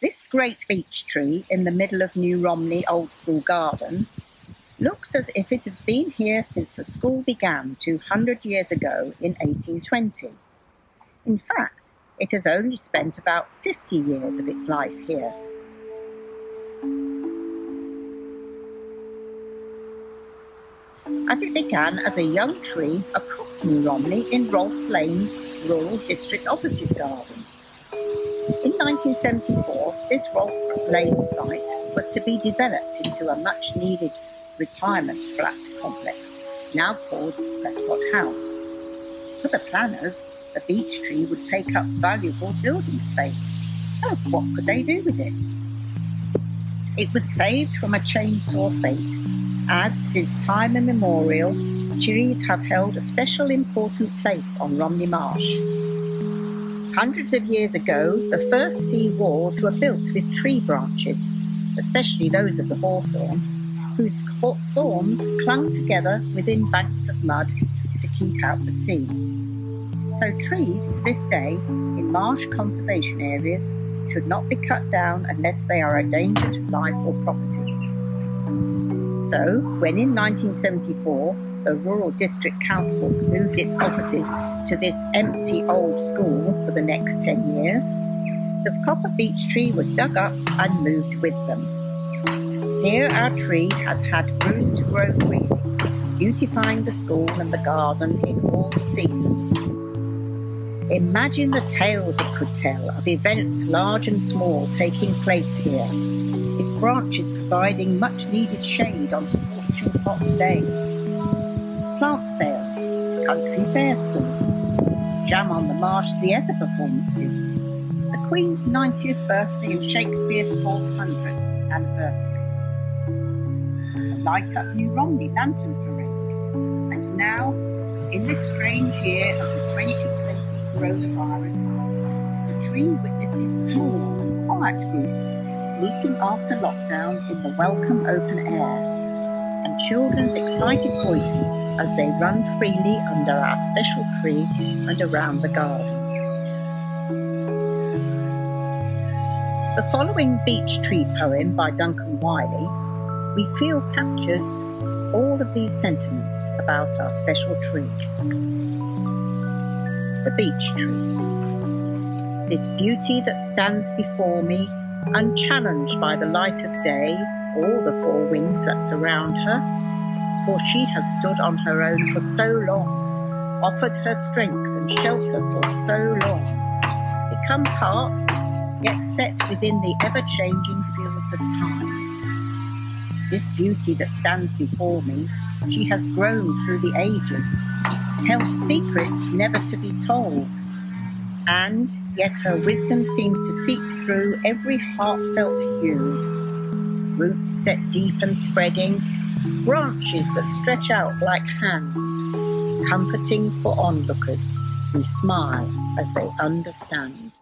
This great beech tree in the middle of New Romney Old School Garden looks as if it has been here since the school began 200 years ago in 1820. In fact, it has only spent about 50 years of its life here. As it began as a young tree across New Romney in Rolfe Lane's Rural District Offices Garden. In 1974, this Rolfe Lane site was to be developed into a much-needed retirement flat complex, now called Prescott House. For the planners, the beech tree would take up valuable building space, so what could they do with it? It was saved from a chainsaw fate, as since time immemorial, trees have held a special important place on Romney Marsh. Hundreds of years ago, the first sea walls were built with tree branches, especially those of the hawthorn, whose thorns clung together within banks of mud to keep out the sea. So trees to this day in marsh conservation areas should not be cut down unless they are a danger to life or property. So, when in 1974 the Rural District Council moved its offices to this empty old school for the next 10 years, the copper beech tree was dug up and moved with them. Here our tree has had room to grow freely, beautifying the school and the garden in all the seasons. Imagine the tales it could tell of events large and small taking place here, its branches providing much-needed shade on scorching hot days. Plant sales, country fair stalls, Jam on the Marsh theatre performances, the Queen's 90th birthday and Shakespeare's 400th anniversary, the Light Up New Romney Lantern Parade, and now, in this strange year of the 2020 coronavirus, the tree witnesses small and quiet groups meeting after lockdown in the welcome open air, and children's excited voices as they run freely under our special tree and around the garden. The following beech tree poem by Duncan Wiley, we feel captures all of these sentiments about our special tree. The beech tree. This beauty that stands before me, unchallenged by the light of day or the four winds that surround her, for she has stood on her own for so long, offered her strength and shelter for so long, become part, yet set within the ever-changing fields of time. This beauty that stands before me, she has grown through the ages, held secrets never to be told, and yet her wisdom seems to seep through every heartfelt hue. Roots set deep and spreading, branches that stretch out like hands, comforting for onlookers who smile as they understand.